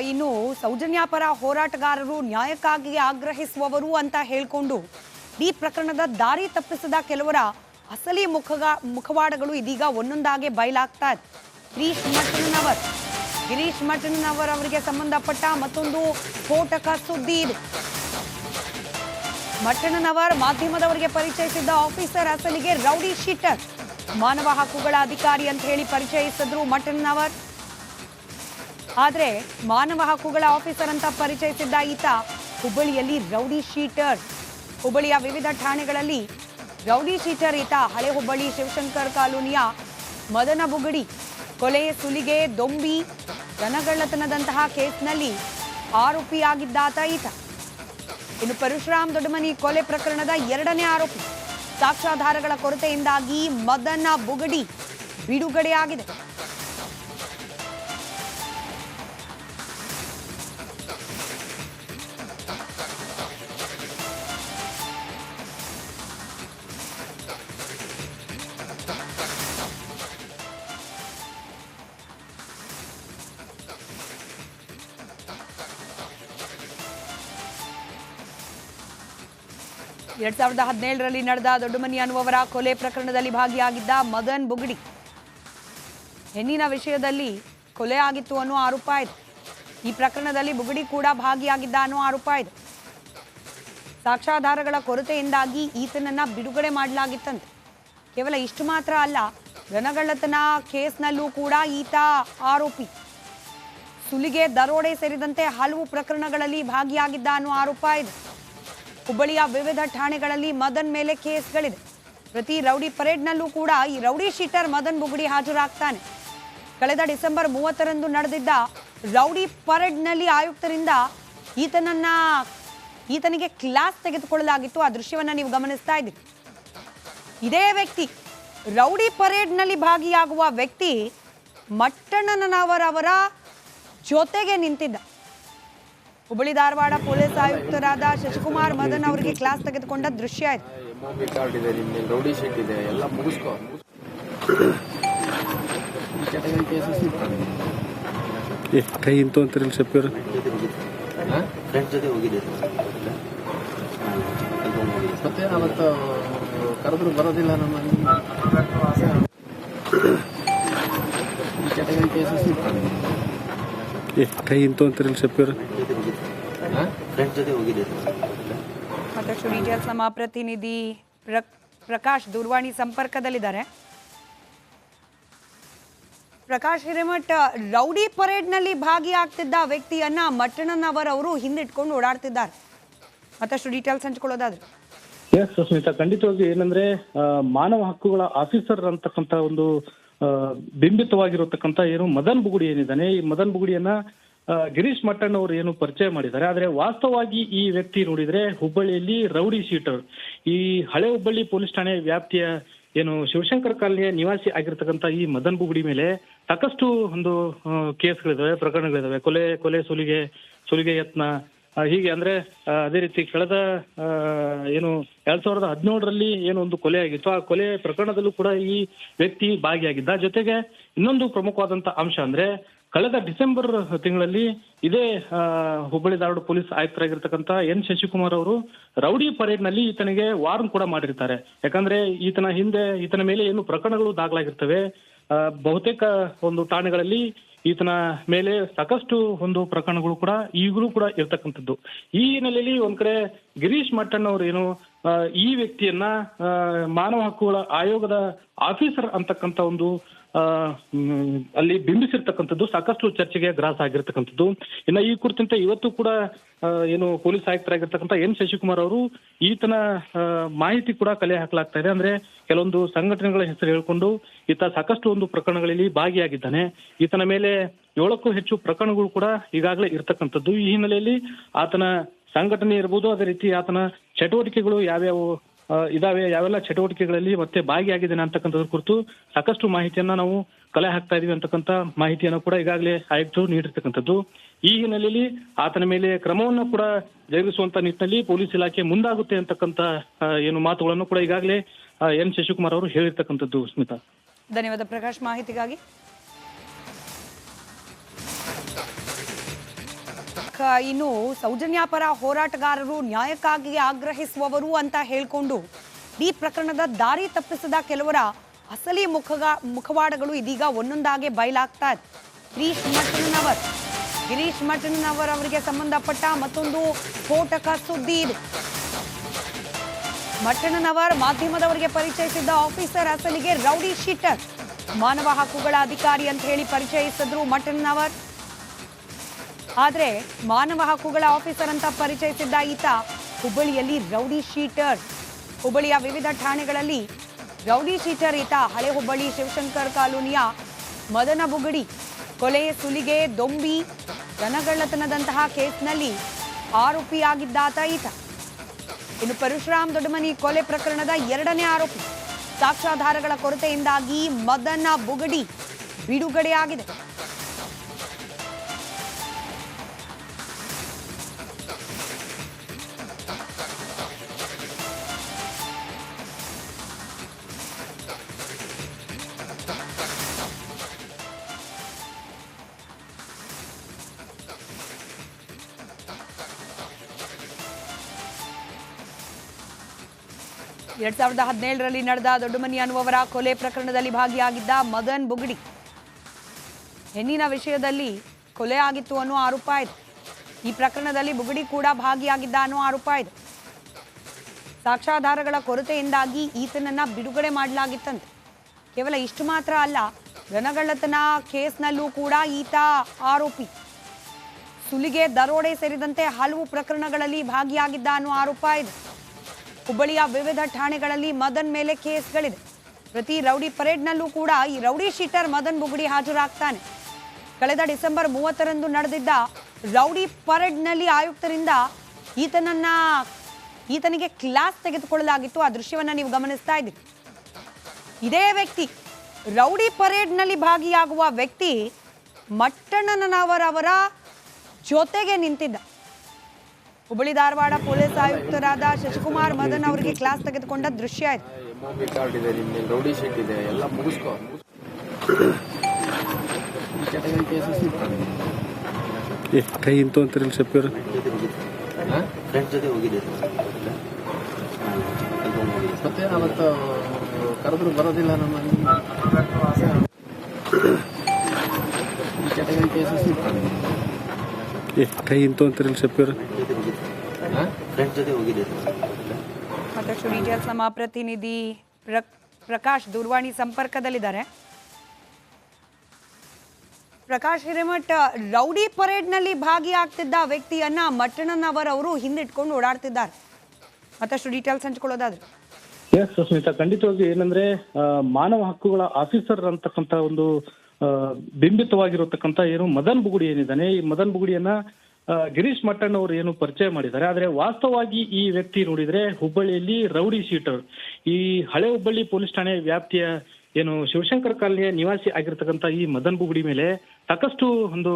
ಇನ್ನು ಸೌಜನ್ಯ ಪರ ಹೋರಾಟಗಾರರು ನ್ಯಾಯಕ್ಕಾಗಿ ಆಗ್ರಹಿಸುವವರು ಅಂತ ಹೇಳಿಕೊಂಡು ಈ ಪ್ರಕರಣದ ದಾರಿ ತಪ್ಪಿಸಿದ ಕೆಲವರ ಅಸಲಿ ಮುಖವಾಡಗಳು ಇದೀಗ ಒಂದೊಂದಾಗಿ ಬಯಲಾಗ್ತಾ ಇದೆ. ಗಿರೀಶ್ ಮಠಣ್ಣನವರ್ ಅವರಿಗೆ ಸಂಬಂಧಪಟ್ಟ ಮತ್ತೊಂದು ಸ್ಫೋಟಕ ಸುದ್ದಿ ಇದೆ. ಮಠಣ್ಣನವರ್ ಮಾಧ್ಯಮದವರಿಗೆ ಪರಿಚಯಿಸಿದ್ದ ಆಫೀಸರ್ ಅಸಲಿಗೆ ರೌಡಿ ಶೀಟರ್, ಮಾನವ ಹಕ್ಕುಗಳ ಅಧಿಕಾರಿ ಅಂತ ಹೇಳಿ ಪರಿಚಯಿಸಿದ್ರು ಮಠಣ್ಣನವರ್. ಆದ್ರೆ ಮಾನವ ಹಕ್ಕುಗಳ ಆಫೀಸರ್ ಅಂತ ಪರಿಚಯಿಸಿದ್ದ ಈತ ಹುಬ್ಬಳ್ಳಿಯಲ್ಲಿ ರೌಡಿ ಶೀಟರ್. ಹುಬ್ಬಳ್ಳಿಯ ವಿವಿಧ ಠಾಣೆಗಳಲ್ಲಿ ರೌಡಿ ಶೀಟರ್ ಈತ. ಹಳೆ ಹುಬ್ಬಳ್ಳಿ ಶಿವಶಂಕರ್ ಕಾಲೋನಿಯ ಮದನ ಬುಗಡಿ ಕೊಲೆ, ಸುಲಿಗೆ, ದೊಂಬಿ, ದನಗಳ್ಳತನದಂತಹ ಕೇಸ್ನಲ್ಲಿ ಆರೋಪಿಯಾಗಿದ್ದಾತ ಈತ. ಇನ್ನು ಪರಶುರಾಮ್ ದೊಡ್ಡಮನಿ ಕೊಲೆ ಪ್ರಕರಣದ 2ನೇ ಆರೋಪಿ. ಸಾಕ್ಷ್ಯಾಧಾರಗಳ ಕೊರತೆಯಿಂದಾಗಿ ಮದನ ಬುಗಡಿ ಬಿಡುಗಡೆಯಾಗಿದೆ. ಎರಡ್ 2017ರಲ್ಲಿ ನಡೆದ ದೊಡ್ಡಮನಿ ಅನ್ನುವವರ ಕೊಲೆ ಪ್ರಕರಣದಲ್ಲಿ ಭಾಗಿಯಾಗಿದ್ದ ಮದನ್ ಬುಗಡಿ ಹೆಣ್ಣಿನ ವಿಷಯದಲ್ಲಿ ಕೊಲೆ ಆಗಿತ್ತು ಅನ್ನೋ ಆರೋಪ ಇದೆ. ಈ ಪ್ರಕರಣದಲ್ಲಿ ಬುಗಡಿ ಕೂಡ ಭಾಗಿಯಾಗಿದ್ದ ಅನ್ನೋ ಆರೋಪ ಇದೆ. ಸಾಕ್ಷ್ಯಾಧಾರಗಳ ಕೊರತೆಯಿಂದಾಗಿ ಈತನನ್ನ ಬಿಡುಗಡೆ ಮಾಡಲಾಗಿತ್ತಂತೆ. ಕೇವಲ ಇಷ್ಟು ಮಾತ್ರ ಅಲ್ಲ, ದನಗಳ್ಳತನ ಕೇಸ್ನಲ್ಲೂ ಕೂಡ ಈತ ಆರೋಪಿ. ಸುಲಿಗೆ, ದರೋಡೆ ಸೇರಿದಂತೆ ಹಲವು ಪ್ರಕರಣಗಳಲ್ಲಿ ಭಾಗಿಯಾಗಿದ್ದ ಅನ್ನೋ ಆರೋಪ ಇದೆ. ಹುಬ್ಬಳ್ಳಿಯ ವಿವಿಧ ಠಾಣೆಗಳಲ್ಲಿ ಮದನ್ ಮೇಲೆ ಕೇಸ್ಗಳಿದೆ. ಪ್ರತಿ ರೌಡಿ ಪರೇಡ್ನಲ್ಲೂ ಕೂಡ ಈ ರೌಡಿ ಶೀಟರ್ ಮದನ್ ಬುಗಡಿ ಹಾಜರಾಗ್ತಾನೆ. ಕಳೆದ ಡಿಸೆಂಬರ್ 30ರಂದು ನಡೆದಿದ್ದ ರೌಡಿ ಪರೇಡ್ನಲ್ಲಿ ಆಯುಕ್ತರಿಂದ ಈತನಿಗೆ ಕ್ಲಾಸ್ ತೆಗೆದುಕೊಳ್ಳಲಾಗಿತ್ತು. ಆ ದೃಶ್ಯವನ್ನ ನೀವು ಗಮನಿಸ್ತಾ ಇದ್ದೀರಿ. ಇದೇ ವ್ಯಕ್ತಿ, ರೌಡಿ ಪರೇಡ್ನಲ್ಲಿ ಭಾಗಿಯಾಗುವ ವ್ಯಕ್ತಿ ಮಠಣ್ಣನವರ ಜೊತೆಗೆ ನಿಂತಿದ್ದ. ಹುಬ್ಬಳ್ಳಿ ಧಾರವಾಡ ಪೊಲೀಸ್ ಆಯುಕ್ತರಾದ ಶಶಿಕುಮಾರ್ ಮದನ್ ಅವರಿಗೆ ಕ್ಲಾಸ್ ತೆಗೆದುಕೊಂಡ ದೃಶ್ಯ ಇದೆ. ಕರೆದ್ರು ಬರೋದಿಲ್ಲ ನಮ್ಮ ಕೈ ಇಂತು ಅಂತಿರಲಿ ಸಪ್ಪಿಯವರು ಮತ್ತಷ್ಟು ಡೀಟೇಲ್ಸ್ ನಮ್ಮ ಪ್ರತಿನಿಧಿ ಪ್ರಕಾಶ್ ದೂರವಾಣಿ ಸಂಪರ್ಕದಲ್ಲಿದ್ದಾರೆ. ಪ್ರಕಾಶ್ ಹಿರೇಮಠ್, ರೌಡಿ ಪರೇಡ್ನಲ್ಲಿ ಭಾಗಿಯಾಗ್ತಿದ್ದ ವ್ಯಕ್ತಿಯನ್ನ ಮಠಣ್ಣನವರ್ ಅವರು ಹಿಂದಿಟ್ಕೊಂಡು ಓಡಾಡ್ತಿದ್ದಾರೆ. ಮತ್ತಷ್ಟು ಡೀಟೇಲ್ಸ್ ಹಂಚಿಕೊಳ್ಳೋದಾದ್ರೆ. ಸುಸ್ಮಿತಾ, ಖಂಡಿತವಾಗಿ ಏನಂದ್ರೆ ಮಾನವ ಹಕ್ಕುಗಳ ಆಫೀಸರ್ ಅಂತಕ್ಕಂಥ ಒಂದು ಬಿಂಬಿತವಾಗಿರತಕ್ಕಂಥ ಏನು ಮದನ್ ಬುಗುಡಿ ಏನಿದ್ದಾನೆ, ಈ ಮದನ್ ಬುಗುಡಿಯನ್ನ ಗಿರೀಶ್ ಮಠಣ್ಣವರು ಏನು ಪರಿಚಯ ಮಾಡಿದ್ದಾರೆ. ಆದ್ರೆ ವಾಸ್ತವವಾಗಿ ಈ ವ್ಯಕ್ತಿ ನೋಡಿದ್ರೆ ಹುಬ್ಬಳ್ಳಿಯಲ್ಲಿ ರೌಡಿ ಶೀಟರ್, ಈ ಹಳೆ ಹುಬ್ಬಳ್ಳಿ ಪೊಲೀಸ್ ಠಾಣೆ ವ್ಯಾಪ್ತಿಯ ಏನು ಶಿವಶಂಕರ್ ಕಾಲನಿಯ ನಿವಾಸಿ ಆಗಿರ್ತಕ್ಕಂಥ ಈ ಮದನ್ ಬುಗುಡಿ ಮೇಲೆ ಸಾಕಷ್ಟು ಒಂದು ಕೇಸ್ಗಳಿದಾವೆ, ಪ್ರಕರಣಗಳಿದಾವೆ. ಕೊಲೆ, ಸುಲಿಗೆ ಯತ್ನ, ಹೀಗೆ ಅಂದ್ರೆ ಅದೇ ರೀತಿ ಕಳೆದ ಏನು 2017ರಲ್ಲಿ ಏನು ಒಂದು ಕೊಲೆ ಆಗಿತ್ತು, ಆ ಕೊಲೆ ಪ್ರಕರಣದಲ್ಲೂ ಕೂಡ ಈ ವ್ಯಕ್ತಿ ಭಾಗಿಯಾಗಿದ್ದ. ಜೊತೆಗೆ ಇನ್ನೊಂದು ಪ್ರಮುಖವಾದಂತ ಅಂಶ ಅಂದ್ರೆ ಕಳೆದ ಡಿಸೆಂಬರ್ ತಿಂಗಳಲ್ಲಿ ಇದೇ ಹುಬ್ಬಳ್ಳಿ ಧಾರವಾಡ ಪೊಲೀಸ್ ಆಯುಕ್ತರಾಗಿರ್ತಕ್ಕಂಥ ಎನ್ ಶಶಿಕುಮಾರ್ ಅವರು ರೌಡಿ ಪರೇಡ್ ನಲ್ಲಿ ಈತನಿಗೆ ವಾರ್ನ್ ಕೂಡ ಮಾಡಿರ್ತಾರೆ. ಯಾಕಂದ್ರೆ ಈತನ ಮೇಲೆ ಏನು ಪ್ರಕರಣಗಳು ದಾಖಲಾಗಿರ್ತವೆ. ಬಹುತೇಕ ಒಂದು ಠಾಣೆಗಳಲ್ಲಿ ಈತನ ಮೇಲೆ ಸಾಕಷ್ಟು ಒಂದು ಪ್ರಕರಣಗಳು ಕೂಡ ಈಗಲೂ ಕೂಡ ಇರ್ತಕ್ಕಂಥದ್ದು. ಈ ಹಿನ್ನೆಲೆಯಲ್ಲಿ ಒಂದ್ ಕಡೆ ಗಿರೀಶ್ ಮಠಣ್ಣವರು ಏನು ಈ ವ್ಯಕ್ತಿಯನ್ನ ಮಾನವ ಹಕ್ಕುಗಳ ಆಯೋಗದ ಆಫೀಸರ್ ಅಂತಕ್ಕಂಥ ಒಂದು ಅಲ್ಲಿ ಬಿಂಬಿಸಿರ್ತಕ್ಕಂಥದ್ದು ಸಾಕಷ್ಟು ಚರ್ಚೆಗೆ ಗ್ರಾಸ ಆಗಿರ್ತಕ್ಕಂಥದ್ದು. ಇನ್ನು ಈ ಕುರಿತಂತೆ ಇವತ್ತು ಕೂಡ ಏನು ಪೊಲೀಸ್ ಆಯುಕ್ತರಾಗಿರ್ತಕ್ಕಂಥ ಎನ್ ಶಶಿಕುಮಾರ್ ಅವರು ಈತನ ಮಾಹಿತಿ ಕೂಡ ಕಲೆ ಹಾಕಲಾಗ್ತಾ ಇದೆ. ಅಂದ್ರೆ ಕೆಲವೊಂದು ಸಂಘಟನೆಗಳ ಹೆಸರು ಹೇಳ್ಕೊಂಡು ಈತ ಸಾಕಷ್ಟು ಒಂದು ಪ್ರಕರಣಗಳಲ್ಲಿ ಭಾಗಿಯಾಗಿದ್ದಾನೆ. ಈತನ ಮೇಲೆ 7ಕ್ಕೂ ಹೆಚ್ಚು ಪ್ರಕರಣಗಳು ಕೂಡ ಈಗಾಗಲೇ ಇರ್ತಕ್ಕಂಥದ್ದು. ಈ ಹಿನ್ನೆಲೆಯಲ್ಲಿ ಆತನ ಸಂಘಟನೆ ಇರ್ಬೋದು, ಅದೇ ರೀತಿ ಆತನ ಚಟುವಟಿಕೆಗಳು ಯಾವ್ಯಾವು ಇದಾವೆ, ಯಾವೆಲ್ಲ ಚಟುವಟಿಕೆಗಳಲ್ಲಿ ಮತ್ತೆ ಭಾಗಿಯಾಗಿದ್ದೇನೆ ಅಂತಕ್ಕಂಥದ್ರ ಕುರಿತು ಸಾಕಷ್ಟು ಮಾಹಿತಿಯನ್ನ ನಾವು ಕಲೆ ಹಾಕ್ತಾ ಇದೀವಿ ಅಂತಕ್ಕಂಥ ಮಾಹಿತಿಯನ್ನು ಕೂಡ ಈಗಾಗಲೇ ಆಯುಕ್ತರು ನೀಡಿರ್ತಕ್ಕಂಥದ್ದು. ಈ ಹಿನ್ನೆಲೆಯಲ್ಲಿ ಆತನ ಮೇಲೆ ಕ್ರಮವನ್ನು ಕೂಡ ಜರುಗಿಸುವಂತ ನಿಟ್ಟಿನಲ್ಲಿ ಪೊಲೀಸ್ ಇಲಾಖೆ ಮುಂದಾಗುತ್ತೆ ಅಂತಕ್ಕಂಥ ಏನು ಮಾತುಗಳನ್ನು ಕೂಡ ಈಗಾಗಲೇ ಎನ್ ಶಶಿಕುಮಾರ್ ಅವರು ಹೇಳಿರ್ತಕ್ಕಂಥದ್ದು. ಸ್ಮಿತಾ, ಧನ್ಯವಾದ ಪ್ರಕಾಶ್ ಮಾಹಿತಿಗಾಗಿ. ಇನ್ನು ಸೌಜನ್ಯ ಪರ ಹೋರಾಟಗಾರರು ನ್ಯಾಯಕ್ಕಾಗಿ ಆಗ್ರಹಿಸುವವರು ಅಂತ ಹೇಳ್ಕೊಂಡು ಈ ಪ್ರಕರಣದ ದಾರಿ ತಪ್ಪಿಸಿದ ಕೆಲವರ ಅಸಲಿ ಮುಖವಾಡಗಳು ಇದೀಗ ಒಂದೊಂದಾಗೆ ಬಯಲಾಗ್ತಾ ಇದೆ. ಗಿರೀಶ್ ಮಠಣ್ಣನವರ್ ಅವರಿಗೆ ಸಂಬಂಧಪಟ್ಟ ಮತ್ತೊಂದು ಸ್ಫೋಟಕ ಸುದ್ದಿ ಇದು. ಮಠಣ್ಣನವರ್ ಮಾಧ್ಯಮದವರಿಗೆ ಪರಿಚಯಿಸಿದ್ದ ಆಫೀಸರ್ ಅಸಲಿಗೆ ರೌಡಿ ಶೀಟರ್, ಮಾನವ ಹಕ್ಕುಗಳ ಅಧಿಕಾರಿ ಅಂತ ಹೇಳಿ ಪರಿಚಯಿಸಿದ್ರು ಮಠಣ್ಣನವರ್. ಆದ್ರೆ ಮಾನವ ಹಕ್ಕುಗಳ ಆಫೀಸರ್ ಅಂತ ಪರಿಚಯಿಸಿದ್ದ ಈತ ಹುಬ್ಬಳ್ಳಿಯಲ್ಲಿ ರೌಡಿ ಶೀಟರ್. ಹುಬ್ಬಳ್ಳಿಯ ವಿವಿಧ ಠಾಣೆಗಳಲ್ಲಿ ರೌಡಿ ಶೀಟರ್ ಈತ. ಹಳೆ ಹುಬ್ಬಳ್ಳಿ ಶಿವಶಂಕರ್ ಕಾಲೋನಿಯ ಮದನ ಬುಗಡಿ ಕೊಲೆ, ಸುಲಿಗೆ, ದೊಂಬಿ, ದನಗಳ್ಳತನದಂತಹ ಕೇಸ್ನಲ್ಲಿ ಆರೋಪಿಯಾಗಿದ್ದಾತ ಈತ. ಇನ್ನು ಪರಶುರಾಮ್ ದೊಡ್ಡಮನಿ ಕೊಲೆ ಪ್ರಕರಣದ 2ನೇ ಆರೋಪಿ. ಸಾಕ್ಷ್ಯಾಧಾರಗಳ ಕೊರತೆಯಿಂದಾಗಿ ಮದನ ಬುಗಡಿ ಬಿಡುಗಡೆಯಾಗಿದೆ. ಎರಡ್ 2017ರಲ್ಲಿ ನಡೆದ ದೊಡ್ಡಮನಿ ಅನ್ನುವವರ ಕೊಲೆ ಪ್ರಕರಣದಲ್ಲಿ ಭಾಗಿಯಾಗಿದ್ದ ಮದನ್ ಬುಗಡಿ ಹೆಣ್ಣಿನ ವಿಷಯದಲ್ಲಿ ಕೊಲೆ ಆಗಿತ್ತು ಅನ್ನೋ ಆರೋಪ ಇದೆ. ಈ ಪ್ರಕರಣದಲ್ಲಿ ಬುಗಡಿ ಕೂಡ ಭಾಗಿಯಾಗಿದ್ದ ಅನ್ನೋ ಆರೋಪ ಇದೆ. ಸಾಕ್ಷ್ಯಾಧಾರಗಳ ಕೊರತೆಯಿಂದಾಗಿ ಈತನನ್ನ ಬಿಡುಗಡೆ ಮಾಡಲಾಗಿತ್ತಂತೆ. ಕೇವಲ ಇಷ್ಟು ಮಾತ್ರ ಅಲ್ಲ, ದನಗಳ್ಳತನ ಕೇಸ್ನಲ್ಲೂ ಕೂಡ ಈತ ಆರೋಪಿ. ಸುಲಿಗೆ, ದರೋಡೆ ಸೇರಿದಂತೆ ಹಲವು ಪ್ರಕರಣಗಳಲ್ಲಿ ಭಾಗಿಯಾಗಿದ್ದ ಅನ್ನೋ ಆರೋಪ ಇದೆ. ಹುಬ್ಬಳ್ಳಿಯ ವಿವಿಧ ಠಾಣೆಗಳಲ್ಲಿ ಮದನ್ ಮೇಲೆ ಕೇಸ್ಗಳಿದೆ. ಪ್ರತಿ ರೌಡಿ ಪರೇಡ್ನಲ್ಲೂ ಕೂಡ ಈ ರೌಡಿ ಶೀಟರ್ ಮದನ್ ಬುಗಡಿ ಹಾಜರಾಗ್ತಾನೆ. ಕಳೆದ ಡಿಸೆಂಬರ್ 30ರಂದು ನಡೆದಿದ್ದ ರೌಡಿ ಪರೇಡ್ನಲ್ಲಿ ಆಯುಕ್ತರಿಂದ ಈತನಿಗೆ ಕ್ಲಾಸ್ ತೆಗೆದುಕೊಳ್ಳಲಾಗಿತ್ತು. ಆ ದೃಶ್ಯವನ್ನ ನೀವು ಗಮನಿಸ್ತಾ ಇದ್ದೀರಿ. ಇದೇ ವ್ಯಕ್ತಿ, ರೌಡಿ ಪರೇಡ್ನಲ್ಲಿ ಭಾಗಿಯಾಗುವ ವ್ಯಕ್ತಿ ಮಟ್ಟಣ್ಣನವರ ಜೊತೆಗೆ ನಿಂತಿದ್ದ. ಹುಬ್ಬಳ್ಳಿ ಧಾರವಾಡ ಪೊಲೀಸ್ ಆಯುಕ್ತರಾದ ಶಶಿಕುಮಾರ್ ಮದನ್ ಅವರಿಗೆ ಕ್ಲಾಸ್ ತೆಗೆದುಕೊಂಡ ದೃಶ್ಯ ಇದೆ. ರೌಡಿ ಶೀಟ್ ಇದೆ, ಎಲ್ಲ ಮುಗಿಸ್ಕೊ. ಕೈ ಇಂತು ಅಂತಾರಲ್ಲ ಸಪ್ಪಿಯವರು ಫ್ರೆಂಡ್ಸ್ ಜೊತೆ ಹೋಗಿದ್ದೀರಿ ಮತ್ತೆ ಅವತ್ತು ಕರೆದ್ರು ಬರೋದಿಲ್ಲ ನಮ್ಮ ಕ್ಯಾಟಗರಿ ಕೇಸಸ್ ಕೈ ಇಂತು ಅಂತಾರಲ್ಲ ಸಪ್ಪಿಯವರು ಫ್ರೆಂಡ್ಸ್ ಜೊತೆ ಹೋಗಿದ್ದೀರಿ. ಮತ್ತಷ್ಟು ಡೀಟೇಲ್ಸ್ ನಮ್ಮ ಪ್ರತಿನಿಧಿ ಪ್ರಕಾಶ್ ದೂರವಾಣಿ ಸಂಪರ್ಕದಲ್ಲಿದ್ದಾರೆ. ಪ್ರಕಾಶ್ ಹಿರೇಮಠ್, ರೌಡಿ ಪರೇಡ್ನಲ್ಲಿ ಭಾಗಿಯಾಗ್ತಿದ್ದ ವ್ಯಕ್ತಿಯನ್ನ ಮಟ್ಟಣ್ಣನವರ್ ಅವರು ಹಿಂದಿಟ್ಕೊಂಡು ಓಡಾಡ್ತಿದ್ದಾರೆ. ಮತ್ತಷ್ಟು ಡೀಟೇಲ್ಸ್ ಹಂಚ್ಕೊಳ್ಳೋದಾದ್ರೆ. ಎಸ್ ಸುಸ್ಮಿತಾ, ಖಂಡಿತವಾಗಿ ಏನಂದ್ರೆ ಮಾನವ ಹಕ್ಕುಗಳ ಆಫೀಸರ್ ಅಂತಕ್ಕಂಥ ಒಂದು ಬಿಂಬಿತವಾಗಿರತಕ್ಕಂಥ ಏನು ಮದನ್ ಬುಗುಡಿ ಏನಿದ್ದಾನೆ, ಈ ಮದನ್ ಬುಗುಡಿಯನ್ನ ಗಿರೀಶ್ ಮಟ್ಟಣ್ಣವರು ಏನು ಪರಿಚಯ ಮಾಡಿದ್ದಾರೆ. ಆದ್ರೆ ವಾಸ್ತವವಾಗಿ ಈ ವ್ಯಕ್ತಿ ನೋಡಿದ್ರೆ ಹುಬ್ಬಳ್ಳಿಯಲ್ಲಿ ರೌಡಿ ಶೀಟರ್, ಈ ಹಳೆ ಹುಬ್ಬಳ್ಳಿ ಪೊಲೀಸ್ ಠಾಣೆ ವ್ಯಾಪ್ತಿಯ ಏನು ಶಿವಶಂಕರ್ ಕಾಲನಿಯ ನಿವಾಸಿ ಆಗಿರ್ತಕ್ಕಂಥ ಈ ಮದನ್ ಬುಗುಡಿ ಮೇಲೆ ಸಾಕಷ್ಟು ಒಂದು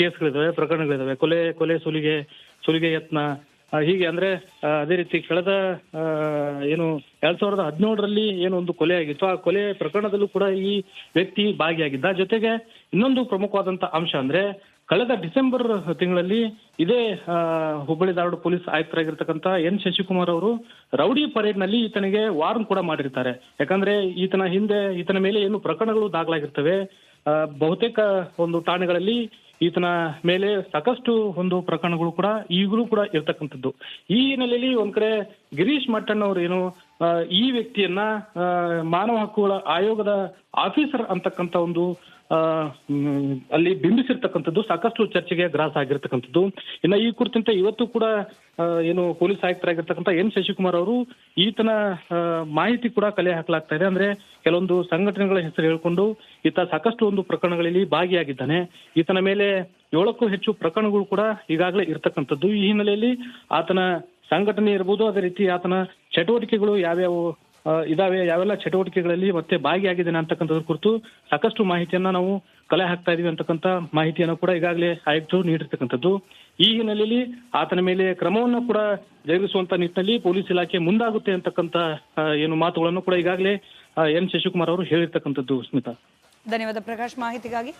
ಕೇಸ್ಗಳಿದಾವೆ, ಪ್ರಕರಣಗಳಿದಾವೆ. ಕೊಲೆ, ಸುಲಿಗೆ ಯತ್ನ, ಹೀಗೆ ಅಂದ್ರೆ ಅದೇ ರೀತಿ ಕಳೆದ ಏನು 2017ರಲ್ಲಿ ಏನು ಒಂದು ಕೊಲೆ ಆಗಿತ್ತು, ಆ ಕೊಲೆ ಪ್ರಕರಣದಲ್ಲೂ ಕೂಡ ಈ ವ್ಯಕ್ತಿ ಭಾಗಿಯಾಗಿದ್ದ. ಜೊತೆಗೆ ಇನ್ನೊಂದು ಪ್ರಮುಖವಾದಂತ ಅಂಶ ಅಂದ್ರೆ ಕಳೆದ ಡಿಸೆಂಬರ್ ತಿಂಗಳಲ್ಲಿ ಇದೇ ಹುಬ್ಬಳ್ಳಿ ಧಾರವಾಡ ಪೊಲೀಸ್ ಆಯುಕ್ತರಾಗಿರ್ತಕ್ಕಂಥ ಎನ್ ಶಶಿಕುಮಾರ್ ಅವರು ರೌಡಿ ಪರೇಡ್ ನಲ್ಲಿ ಈತನಿಗೆ ವಾರ್ನ್ ಕೂಡ ಮಾಡಿರ್ತಾರೆ. ಯಾಕಂದ್ರೆ ಈತನ ಮೇಲೆ ಏನು ಪ್ರಕರಣಗಳು ದಾಖಲಾಗಿರ್ತವೆ. ಬಹುತೇಕ ಒಂದು ಠಾಣೆಗಳಲ್ಲಿ ಈತನ ಮೇಲೆ ಸಾಕಷ್ಟು ಒಂದು ಪ್ರಕರಣಗಳು ಕೂಡ ಈಗಲೂ ಕೂಡ ಇರ್ತಕ್ಕಂಥದ್ದು. ಈ ಹಿನ್ನೆಲೆಯಲ್ಲಿ ಒಂದ್ ಕಡೆ ಗಿರೀಶ್ ಮಟ್ಟಣ್ಣವರು ಏನು ಈ ವ್ಯಕ್ತಿಯನ್ನ ಮಾನವ ಹಕ್ಕುಗಳ ಆಯೋಗದ ಆಫೀಸರ್ ಅಂತಕ್ಕಂಥ ಒಂದು ಅಲ್ಲಿ ಬಿಂಬಿಸಿರ್ತಕ್ಕಂಥದ್ದು ಸಾಕಷ್ಟು ಚರ್ಚೆಗೆ ಗ್ರಾಸ ಆಗಿರ್ತಕ್ಕಂಥದ್ದು. ಇನ್ನು ಈ ಕುರಿತಂತೆ ಇವತ್ತು ಕೂಡ ಏನು ಪೊಲೀಸ್ ಆಯುಕ್ತರಾಗಿರ್ತಕ್ಕಂಥ ಎನ್ ಶಶಿಕುಮಾರ್ ಅವರು ಈತನ ಮಾಹಿತಿ ಕೂಡ ಕಲೆ ಹಾಕಲಾಗ್ತಾ ಇದೆ. ಅಂದ್ರೆ ಕೆಲವೊಂದು ಸಂಘಟನೆಗಳ ಹೆಸರು ಹೇಳ್ಕೊಂಡು ಈತ ಸಾಕಷ್ಟು ಒಂದು ಪ್ರಕರಣಗಳಲ್ಲಿ ಭಾಗಿಯಾಗಿದ್ದಾನೆ. ಈತನ ಮೇಲೆ 7ಕ್ಕೂ ಹೆಚ್ಚು ಪ್ರಕರಣಗಳು ಕೂಡ ಈಗಾಗಲೇ ಇರ್ತಕ್ಕಂಥದ್ದು. ಈ ಹಿನ್ನೆಲೆಯಲ್ಲಿ ಆತನ ಸಂಘಟನೆ ಇರ್ಬೋದು, ಅದೇ ರೀತಿ ಆತನ ಚಟುವಟಿಕೆಗಳು ಯಾವ್ಯಾವು ಇದಾವೆ, ಯಾವೆಲ್ಲ ಚಟುವಟಿಕೆಗಳಲ್ಲಿ ಮತ್ತೆ ಭಾಗಿಯಾಗಿದ್ದೇನೆ ಅಂತಕ್ಕಂಥದ್ರ ಕುರಿತು ಸಾಕಷ್ಟು ಮಾಹಿತಿಯನ್ನ ನಾವು ಕಲೆ ಹಾಕ್ತಾ ಇದೀವಿ ಅಂತಕ್ಕಂಥ ಮಾಹಿತಿಯನ್ನು ಕೂಡ ಈಗಾಗಲೇ ಆಯುಕ್ತರು ನೀಡಿರ್ತಕ್ಕಂಥದ್ದು. ಈ ಹಿನ್ನೆಲೆಯಲ್ಲಿ ಆತನ ಮೇಲೆ ಕ್ರಮವನ್ನು ಕೂಡ ಜರುಗಿಸುವಂತ ನಿಟ್ಟಿನಲ್ಲಿ ಪೊಲೀಸ್ ಇಲಾಖೆ ಮುಂದಾಗುತ್ತೆ ಅಂತಕ್ಕಂಥ ಏನು ಮಾತುಗಳನ್ನು ಕೂಡ ಈಗಾಗಲೇ ಎನ್ ಶಶಿಕುಮಾರ್ ಅವರು ಹೇಳಿರ್ತಕ್ಕಂಥದ್ದು. ಸ್ಮಿತಾ, ಧನ್ಯವಾದ ಪ್ರಕಾಶ್ ಮಾಹಿತಿಗಾಗಿ.